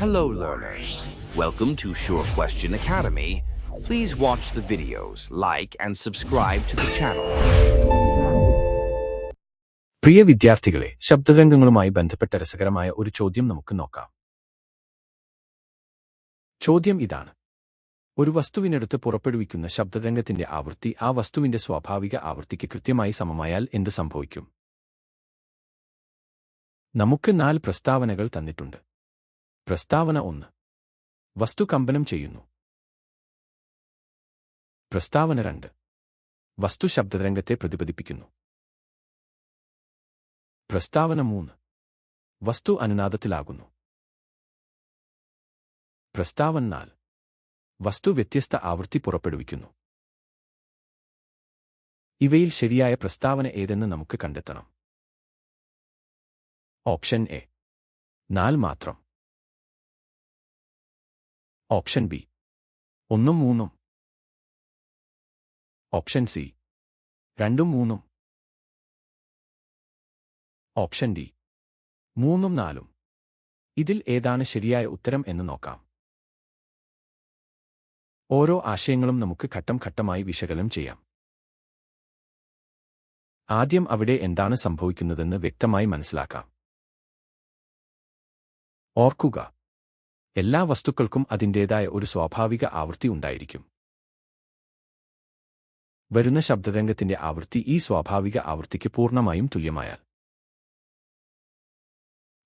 Hello learners, welcome to Sure Question Academy. Please watch the videos, like and subscribe to the channel. പ്രിയ വിദ്യാർത്ഥികളെ, ശബ്ദതരംഗങ്ങളുമായി ബന്ധപ്പെട്ട രസകരമായ ഒരു ചോദ്യം നമുക്ക് നോക്കാം. ചോദ്യം ഇതാണ്: ഒരു വസ്തുവിനടുത്ത് പുറപ്പെടുവിക്കുന്ന ശബ്ദതരംഗത്തിന്റെ ആവൃത്തി ആ വസ്തുവിന്റെ സ്വാഭാവിക ആവൃത്തിക്ക് കൃത്യമായി സമമായാൽ എന്ത് സംഭവിക്കും? നമുക്ക് 4 പ്രസ്താവനകൾ തന്നിട്ടുണ്ട്. പ്രസ്താവന 1: വസ്തു കമ്പനം ചെയ്യുന്നു. പ്രസ്താവന 2: വസ്തു ശബ്ദതരംഗത്തെ പ്രതിഫലിപ്പിക്കുന്നു. പ്രസ്താവന 3: വസ്തു അനുനാദത്തിലാകുന്നു. പ്രസ്താവന 4: വസ്തു വ്യത്യസ്ത ആവൃത്തി പുറപ്പെടുവിക്കുന്നു. ഇവയിൽ ശരിയായ പ്രസ്താവന ഏതെന്ന് നമുക്ക് കണ്ടെത്തണം. ഓപ്ഷൻ എ 4 മാത്രം. Option B 1 3. Option C 2 3. Option D 3 4. ഇതിൽ ഏതാണ് ശരിയായ ഉത്തരം എന്ന് നോക്കാം. ഓരോ ആശയങ്ങളും നമുക്ക് ഘട്ടം ഘട്ടമായി വിശകലനം ചെയ്യാം. ആദ്യം അവിടെ എന്താണ് സംഭവിക്കുന്നതെന്ന് വ്യക്തമായി മനസ്സിലാക്കാം. ഓർക്കുക, എല്ലാ വസ്തുക്കൾക്കും അതിൻ്റേതായ ഒരു സ്വാഭാവിക ആവൃത്തി ഉണ്ടായിരിക്കും. വരുന്ന ശബ്ദതരംഗത്തിന്റെ ആവൃത്തി ഈ സ്വാഭാവിക ആവൃത്തിക്ക് പൂർണ്ണമായും തുല്യമായാൽ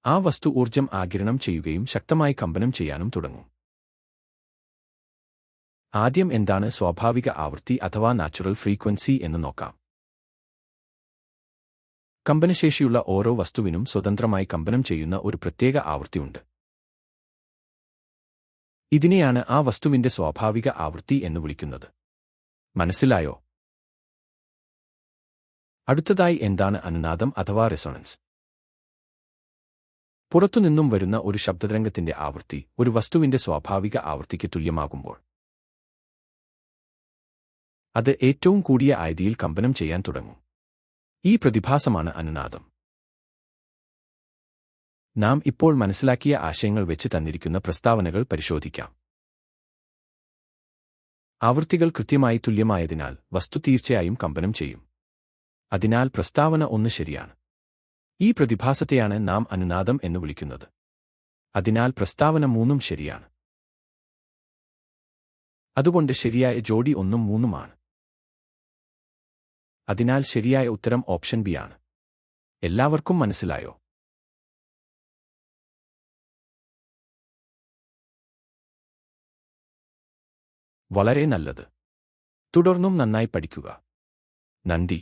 ആ വസ്തു ഊർജ്ജം ആഗിരണം ചെയ്യുകയും ശക്തമായി കമ്പനം ചെയ്യാനും തുടങ്ങും. ആദ്യം എന്താണ് സ്വാഭാവിക ആവൃത്തി അഥവാ നാച്ചുറൽ ഫ്രീക്വൻസി എന്ന് നോക്കാം. കമ്പനശേഷിയുള്ള ഓരോ വസ്തുവിനും സ്വതന്ത്രമായി കമ്പനം ചെയ്യുന്ന ഒരു പ്രത്യേക ആവൃത്തിയുണ്ട്. ഇതിനെയാണ് ആ വസ്തുവിന്റെ സ്വാഭാവിക ആവൃത്തി എന്ന് വിളിക്കുന്നത്. മനസ്സിലായോ? അടുത്തതായി എന്താണ് അനുനാദം അഥവാ റെസൊണൻസ്? പുറത്തുനിന്നും വരുന്ന ഒരു ശബ്ദതരംഗത്തിന്റെ ആവൃത്തി ഒരു വസ്തുവിന്റെ സ്വാഭാവിക ആവൃത്തിക്ക് തുല്യമാകുമ്പോൾ അത് ഏറ്റവും കൂടിയ ആയതിയിൽ കമ്പനം ചെയ്യാൻ തുടങ്ങും. ഈ പ്രതിഭാസമാണ് അനുനാദം. നാം ഇപ്പോൾ മനസ്സിലാക്കിയ ആശയങ്ങൾ വെച്ച് തന്നിരിക്കുന്ന പ്രസ്താവനകൾ പരിശോധിക്കാം. ആവൃത്തികൾ കൃത്യമായി തുല്യമായതിനാൽ വസ്തു തീർച്ചയായും കമ്പനം ചെയ്യും. അതിനാൽ പ്രസ്താവന 1 ശരിയാണ്. ഈ പ്രതിഭാസത്തെയാണ് നാം അനുനാദം എന്ന് വിളിക്കുന്നത്. അതിനാൽ പ്രസ്താവന 3 ശരിയാണ്. അതുകൊണ്ട് ശരിയായ ജോഡി 1 3 ആണ്. അതിനാൽ ശരിയായ ഉത്തരം ഓപ്ഷൻ ബി ആണ്. എല്ലാവർക്കും മനസ്സിലായോ? വളരെ നല്ലത്. തുടർന്നും നന്നായി പഠിക്കുക. നന്ദി.